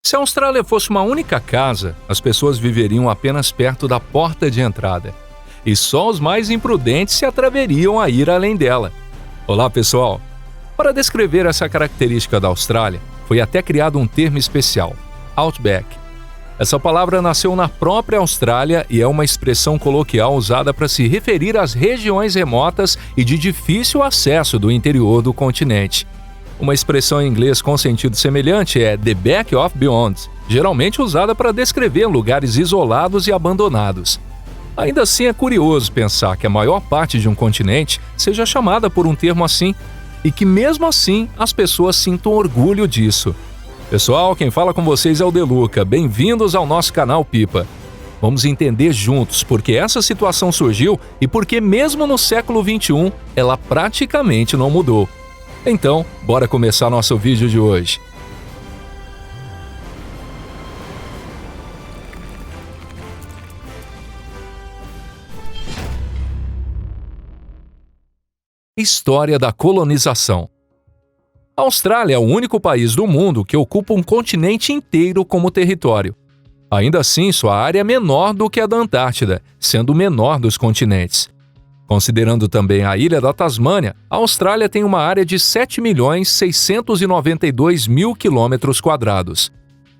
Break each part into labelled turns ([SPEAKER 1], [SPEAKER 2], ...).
[SPEAKER 1] Se a Austrália fosse uma única casa, as pessoas viveriam apenas perto da porta de entrada. E só os mais imprudentes se atreveriam a ir além dela. Olá, pessoal! Para descrever essa característica da Austrália, foi até criado um termo especial, Outback. Essa palavra nasceu na própria Austrália e é uma expressão coloquial usada para se referir às regiões remotas e de difícil acesso do interior do continente. Uma expressão em inglês com sentido semelhante é The Back of Beyond, geralmente usada para descrever lugares isolados e abandonados. Ainda assim, é curioso pensar que a maior parte de um continente seja chamada por um termo assim, e que mesmo assim as pessoas sintam orgulho disso. Pessoal, quem fala com vocês é o Deluca. Bem-vindos ao nosso canal Pipa. Vamos entender juntos por que essa situação surgiu e por que mesmo no século XXI ela praticamente não mudou. Então, bora começar nosso vídeo de hoje. História da colonização. A Austrália é o único país do mundo que ocupa um continente inteiro como território. Ainda assim, sua área é menor do que a da Antártida, sendo o menor dos continentes. Considerando também a ilha da Tasmânia, a Austrália tem uma área de 7.692.000 km².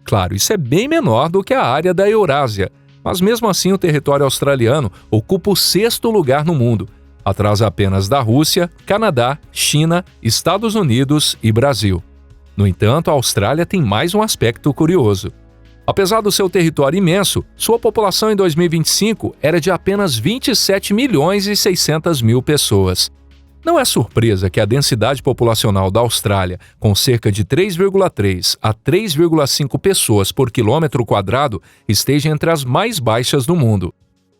[SPEAKER 1] Claro, isso é bem menor do que a área da Eurásia, mas mesmo assim o território australiano ocupa o 6º lugar no mundo, atrás apenas da Rússia, Canadá, China, Estados Unidos e Brasil. No entanto, a Austrália tem mais um aspecto curioso. Apesar do seu território imenso, sua população em 2025 era de apenas 27.600.000 pessoas. Não é surpresa que a densidade populacional da Austrália, com cerca de 3,3 a 3,5 pessoas por quilômetro quadrado, esteja entre as mais baixas do mundo.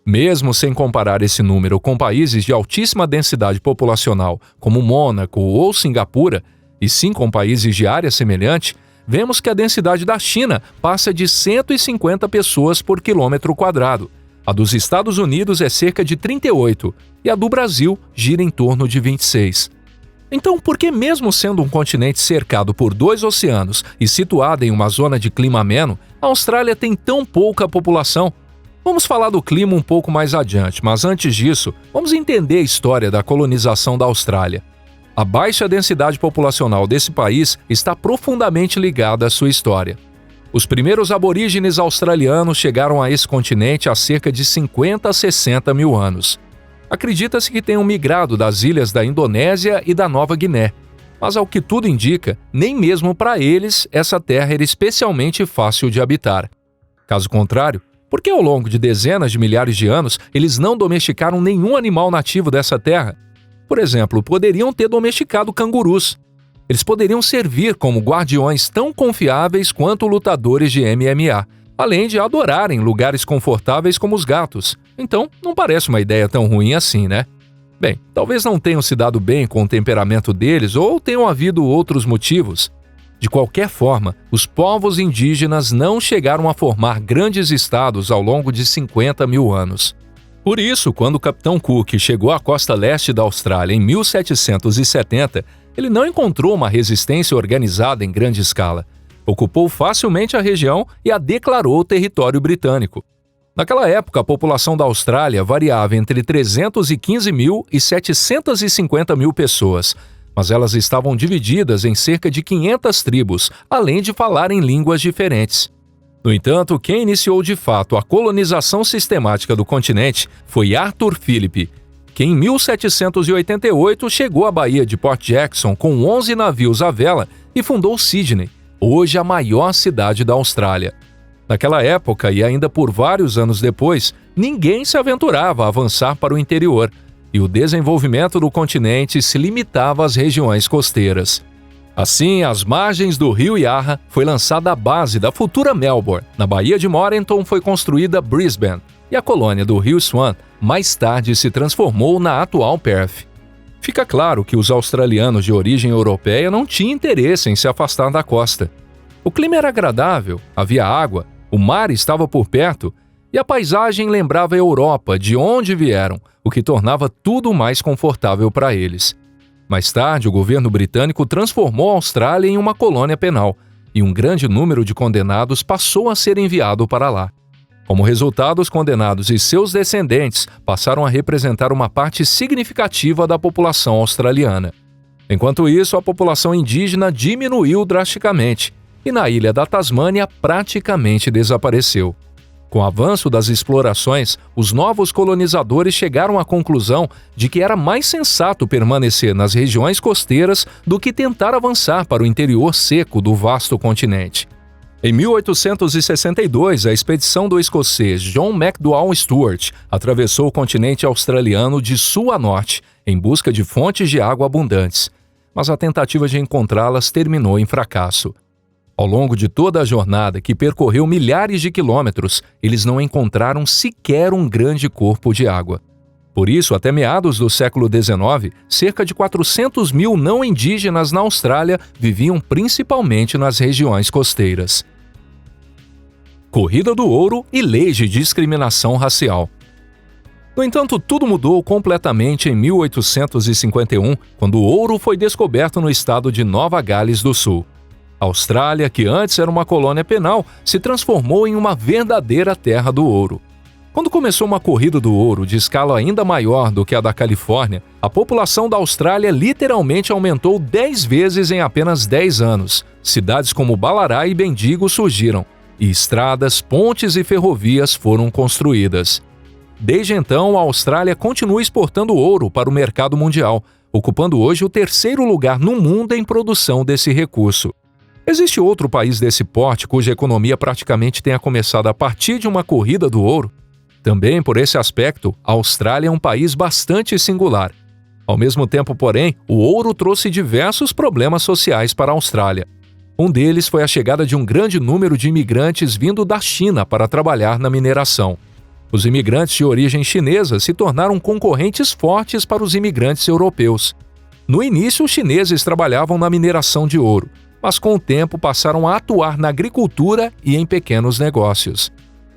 [SPEAKER 1] Mesmo sem comparar esse número com países de altíssima densidade populacional, como Mônaco ou Singapura, e sim com países de área semelhante, vemos que a densidade da China passa de 150 pessoas por quilômetro quadrado. A dos Estados Unidos é cerca de 38 e a do Brasil gira em torno de 26. Então, por que mesmo sendo um continente cercado por 2 oceanos e situada em uma zona de clima ameno, a Austrália tem tão pouca população? Vamos falar do clima um pouco mais adiante, mas antes disso, vamos entender a história da colonização da Austrália. A baixa densidade populacional desse país está profundamente ligada à sua história. Os primeiros aborígenes australianos chegaram a esse continente há cerca de 50 a 60 mil anos. Acredita-se que tenham migrado das ilhas da Indonésia e da Nova Guiné, mas ao que tudo indica, nem mesmo para eles essa terra era especialmente fácil de habitar. Caso contrário, por que ao longo de dezenas de milhares de anos eles não domesticaram nenhum animal nativo dessa terra? Por exemplo, poderiam ter domesticado cangurus. Eles poderiam servir como guardiões tão confiáveis quanto lutadores de MMA, além de adorarem lugares confortáveis como os gatos. Então, não parece uma ideia tão ruim assim, né? Bem, talvez não tenham se dado bem com o temperamento deles ou tenham havido outros motivos. De qualquer forma, os povos indígenas não chegaram a formar grandes estados ao longo de 50 mil anos. Por isso, quando o Capitão Cook chegou à costa leste da Austrália em 1770, ele não encontrou uma resistência organizada em grande escala. Ocupou facilmente a região e a declarou território britânico. Naquela época, a população da Austrália variava entre 315 mil e 750 mil pessoas, mas elas estavam divididas em cerca de 500 tribos, além de falarem línguas diferentes. No entanto, quem iniciou de fato a colonização sistemática do continente foi Arthur Phillip, que em 1788 chegou à Baía de Port Jackson com 11 navios à vela e fundou Sydney, hoje a maior cidade da Austrália. Naquela época, e ainda por vários anos depois, ninguém se aventurava a avançar para o interior, e o desenvolvimento do continente se limitava às regiões costeiras. Assim, às margens do rio Yarra foi lançada a base da futura Melbourne. Na Baía de Moreton foi construída Brisbane, e a colônia do rio Swan mais tarde se transformou na atual Perth. Fica claro que os australianos de origem europeia não tinham interesse em se afastar da costa. O clima era agradável, havia água, o mar estava por perto e a paisagem lembrava a Europa, de onde vieram, o que tornava tudo mais confortável para eles. Mais tarde, o governo britânico transformou a Austrália em uma colônia penal, e um grande número de condenados passou a ser enviado para lá. Como resultado, os condenados e seus descendentes passaram a representar uma parte significativa da população australiana. Enquanto isso, a população indígena diminuiu drasticamente e na ilha da Tasmânia praticamente desapareceu. Com o avanço das explorações, os novos colonizadores chegaram à conclusão de que era mais sensato permanecer nas regiões costeiras do que tentar avançar para o interior seco do vasto continente. Em 1862, a expedição do escocês John McDowell Stuart atravessou o continente australiano de sul a norte, em busca de fontes de água abundantes, mas a tentativa de encontrá-las terminou em fracasso. Ao longo de toda a jornada, que percorreu milhares de quilômetros, eles não encontraram sequer um grande corpo de água. Por isso, até meados do século XIX, cerca de 400 mil não indígenas na Austrália viviam principalmente nas regiões costeiras. Corrida do ouro e leis de discriminação racial. No entanto, tudo mudou completamente em 1851, quando o ouro foi descoberto no estado de Nova Gales do Sul. A Austrália, que antes era uma colônia penal, se transformou em uma verdadeira terra do ouro. Quando começou uma corrida do ouro de escala ainda maior do que a da Califórnia, a população da Austrália literalmente aumentou 10 vezes em apenas 10 anos. Cidades como Ballarat e Bendigo surgiram, e estradas, pontes e ferrovias foram construídas. Desde então, a Austrália continua exportando ouro para o mercado mundial, ocupando hoje o terceiro lugar no mundo em produção desse recurso. Existe outro país desse porte cuja economia praticamente tenha começado a partir de uma corrida do ouro? Também, por esse aspecto, a Austrália é um país bastante singular. Ao mesmo tempo, porém, o ouro trouxe diversos problemas sociais para a Austrália. Um deles foi a chegada de um grande número de imigrantes vindo da China para trabalhar na mineração. Os imigrantes de origem chinesa se tornaram concorrentes fortes para os imigrantes europeus. No início, os chineses trabalhavam na mineração de ouro, mas com o tempo passaram a atuar na agricultura e em pequenos negócios.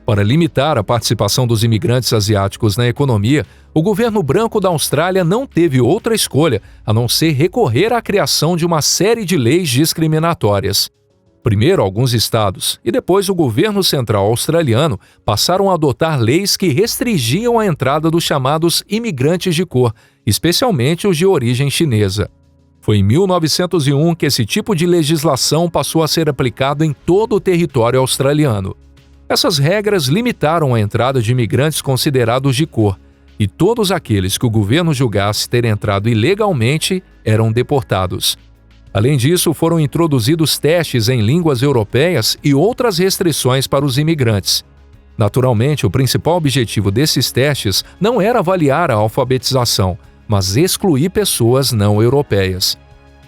[SPEAKER 1] Para limitar a participação dos imigrantes asiáticos na economia, o governo branco da Austrália não teve outra escolha a não ser recorrer à criação de uma série de leis discriminatórias. Primeiro, alguns estados e depois o governo central australiano passaram a adotar leis que restringiam a entrada dos chamados imigrantes de cor, especialmente os de origem chinesa. Foi em 1901 que esse tipo de legislação passou a ser aplicado em todo o território australiano. Essas regras limitaram a entrada de imigrantes considerados de cor, e todos aqueles que o governo julgasse ter entrado ilegalmente eram deportados. Além disso, foram introduzidos testes em línguas europeias e outras restrições para os imigrantes. Naturalmente, o principal objetivo desses testes não era avaliar a alfabetização, mas excluir pessoas não europeias.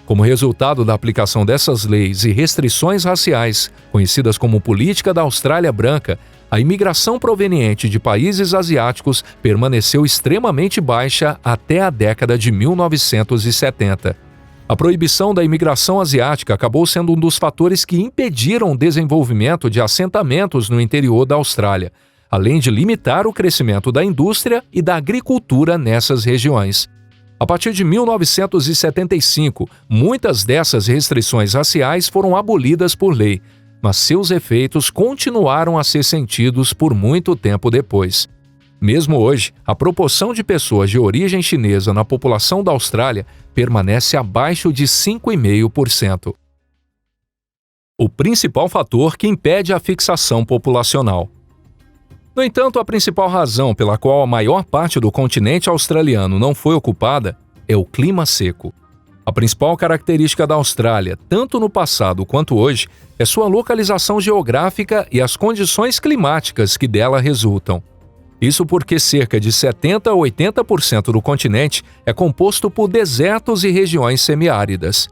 [SPEAKER 1] Como resultado da aplicação dessas leis e restrições raciais, conhecidas como Política da Austrália Branca, a imigração proveniente de países asiáticos permaneceu extremamente baixa até a década de 1970. A proibição da imigração asiática acabou sendo um dos fatores que impediram o desenvolvimento de assentamentos no interior da Austrália, além de limitar o crescimento da indústria e da agricultura nessas regiões. A partir de 1975, muitas dessas restrições raciais foram abolidas por lei, mas seus efeitos continuaram a ser sentidos por muito tempo depois. Mesmo hoje, a proporção de pessoas de origem chinesa na população da Austrália permanece abaixo de 5,5%. O principal fator que impede a fixação populacional. No entanto, a principal razão pela qual a maior parte do continente australiano não foi ocupada é o clima seco. A principal característica da Austrália, tanto no passado quanto hoje, é sua localização geográfica e as condições climáticas que dela resultam. Isso porque cerca de 70% a 80% do continente é composto por desertos e regiões semiáridas.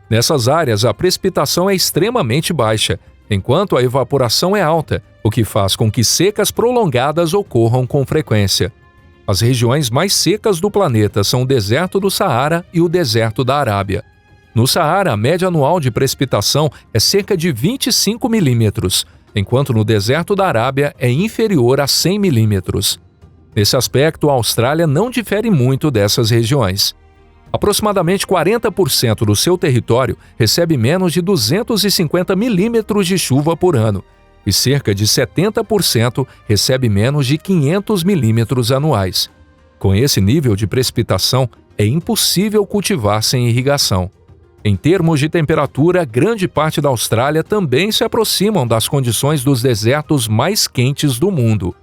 [SPEAKER 1] Nessas áreas, a precipitação é extremamente baixa, enquanto a evaporação é alta, o que faz com que secas prolongadas ocorram com frequência. As regiões mais secas do planeta são o deserto do Saara e o deserto da Arábia. No Saara, a média anual de precipitação é cerca de 25 milímetros, enquanto no deserto da Arábia é inferior a 100 milímetros. Nesse aspecto, a Austrália não difere muito dessas regiões. Aproximadamente 40% do seu território recebe menos de 250 milímetros de chuva por ano, e cerca de 70% recebe menos de 500 milímetros anuais. Com esse nível de precipitação, é impossível cultivar sem irrigação. Em termos de temperatura, grande parte da Austrália também se aproximam das condições dos desertos mais quentes do mundo.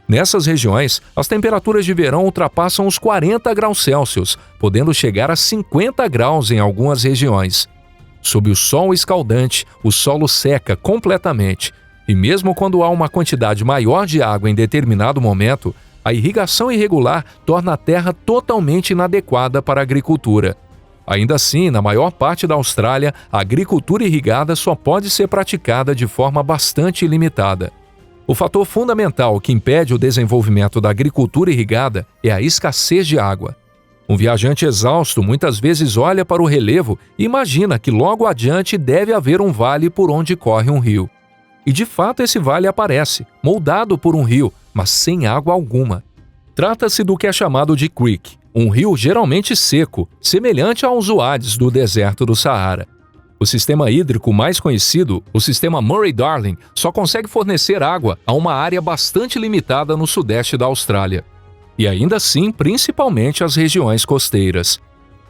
[SPEAKER 1] Nessas regiões, as temperaturas de verão ultrapassam os 40 graus Celsius, podendo chegar a 50 graus em algumas regiões. Sob o sol escaldante, o solo seca completamente, e mesmo quando há uma quantidade maior de água em determinado momento, a irrigação irregular torna a terra totalmente inadequada para a agricultura. Ainda assim, na maior parte da Austrália, a agricultura irrigada só pode ser praticada de forma bastante limitada. O fator fundamental que impede o desenvolvimento da agricultura irrigada é a escassez de água. Um viajante exausto muitas vezes olha para o relevo e imagina que logo adiante deve haver um vale por onde corre um rio. E de fato esse vale aparece, moldado por um rio, mas sem água alguma. Trata-se do que é chamado de creek, um rio geralmente seco, semelhante aos uades do deserto do Saara. O sistema hídrico mais conhecido, o sistema Murray-Darling, só consegue fornecer água a uma área bastante limitada no sudeste da Austrália. E ainda assim, principalmente as regiões costeiras.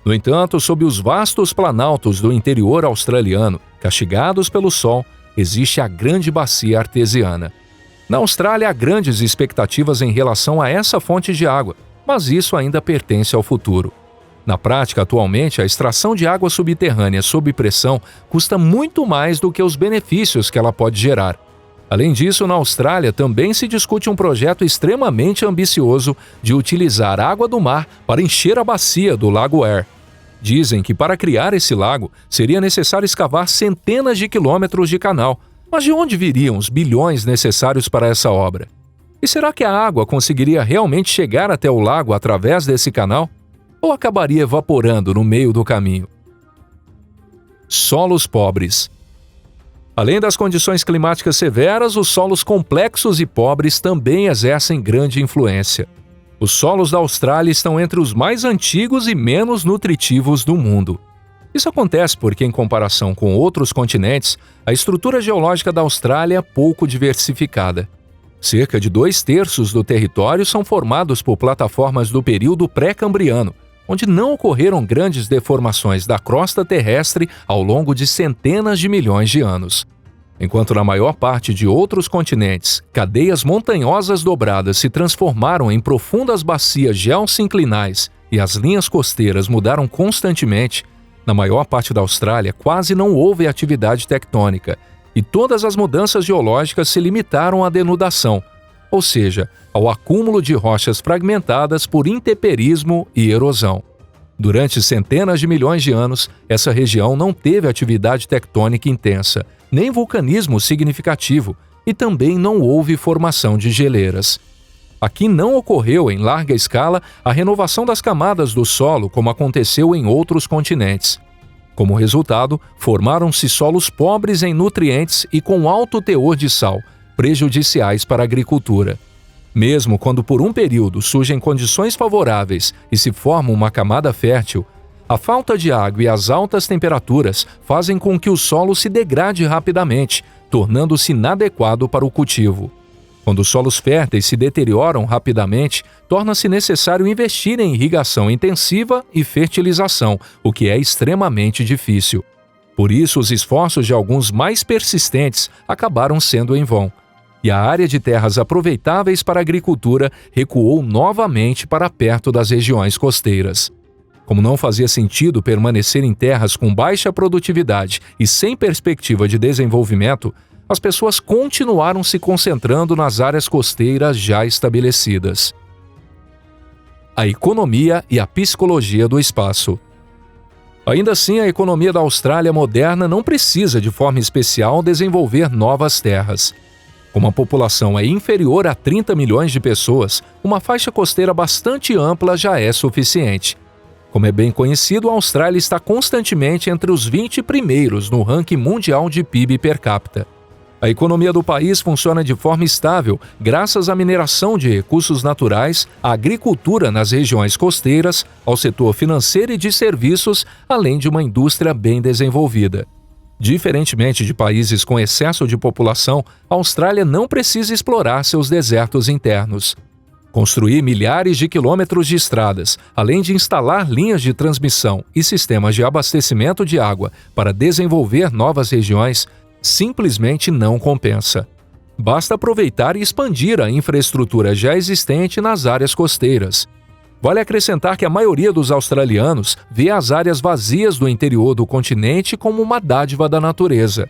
[SPEAKER 1] No entanto, sob os vastos planaltos do interior australiano, castigados pelo sol, existe a grande bacia artesiana. Na Austrália há grandes expectativas em relação a essa fonte de água, mas isso ainda pertence ao futuro. Na prática, atualmente, a extração de água subterrânea sob pressão custa muito mais do que os benefícios que ela pode gerar. Além disso, na Austrália também se discute um projeto extremamente ambicioso de utilizar água do mar para encher a bacia do Lago Eyre. Dizem que para criar esse lago seria necessário escavar centenas de quilômetros de canal. Mas de onde viriam os bilhões necessários para essa obra? E será que a água conseguiria realmente chegar até o lago através desse canal? Ou acabaria evaporando no meio do caminho? Solos pobres. Além das condições climáticas severas, os solos complexos e pobres também exercem grande influência. Os solos da Austrália estão entre os mais antigos e menos nutritivos do mundo. Isso acontece porque, em comparação com outros continentes, a estrutura geológica da Austrália é pouco diversificada. Cerca de 2/3 do território são formados por plataformas do período pré-cambriano, onde não ocorreram grandes deformações da crosta terrestre ao longo de centenas de milhões de anos. Enquanto na maior parte de outros continentes, cadeias montanhosas dobradas se transformaram em profundas bacias geossinclinais e as linhas costeiras mudaram constantemente, na maior parte da Austrália quase não houve atividade tectônica, e todas as mudanças geológicas se limitaram à denudação, ou seja, ao acúmulo de rochas fragmentadas por intemperismo e erosão. Durante centenas de milhões de anos, essa região não teve atividade tectônica intensa, nem vulcanismo significativo, e também não houve formação de geleiras. Aqui não ocorreu, em larga escala, a renovação das camadas do solo como aconteceu em outros continentes. Como resultado, formaram-se solos pobres em nutrientes e com alto teor de sal, prejudiciais para a agricultura. Mesmo quando por um período surgem condições favoráveis e se forma uma camada fértil, a falta de água e as altas temperaturas fazem com que o solo se degrade rapidamente, tornando-se inadequado para o cultivo. Quando os solos férteis se deterioram rapidamente, torna-se necessário investir em irrigação intensiva e fertilização, o que é extremamente difícil. Por isso, os esforços de alguns mais persistentes acabaram sendo em vão, e a área de terras aproveitáveis para a agricultura recuou novamente para perto das regiões costeiras. Como não fazia sentido permanecer em terras com baixa produtividade e sem perspectiva de desenvolvimento, as pessoas continuaram se concentrando nas áreas costeiras já estabelecidas. A economia e a psicologia do espaço. Ainda assim, a economia da Austrália moderna não precisa, de forma especial, desenvolver novas terras. Como a população é inferior a 30 milhões de pessoas, uma faixa costeira bastante ampla já é suficiente. Como é bem conhecido, a Austrália está constantemente entre os 20 primeiros no ranking mundial de PIB per capita. A economia do país funciona de forma estável graças à mineração de recursos naturais, à agricultura nas regiões costeiras, ao setor financeiro e de serviços, além de uma indústria bem desenvolvida. Diferentemente de países com excesso de população, a Austrália não precisa explorar seus desertos internos. Construir milhares de quilômetros de estradas, além de instalar linhas de transmissão e sistemas de abastecimento de água para desenvolver novas regiões, simplesmente não compensa. Basta aproveitar e expandir a infraestrutura já existente nas áreas costeiras. Vale acrescentar que a maioria dos australianos vê as áreas vazias do interior do continente como uma dádiva da natureza.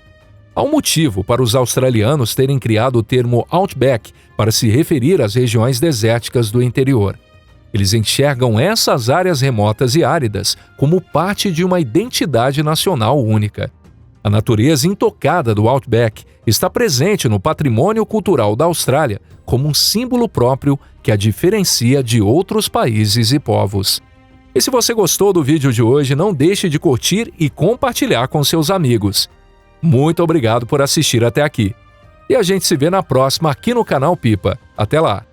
[SPEAKER 1] Há um motivo para os australianos terem criado o termo Outback para se referir às regiões desérticas do interior. Eles enxergam essas áreas remotas e áridas como parte de uma identidade nacional única. A natureza intocada do Outback está presente no patrimônio cultural da Austrália como um símbolo próprio que a diferencia de outros países e povos. E se você gostou do vídeo de hoje, não deixe de curtir e compartilhar com seus amigos. Muito obrigado por assistir até aqui. E a gente se vê na próxima aqui no canal Pipa. Até lá!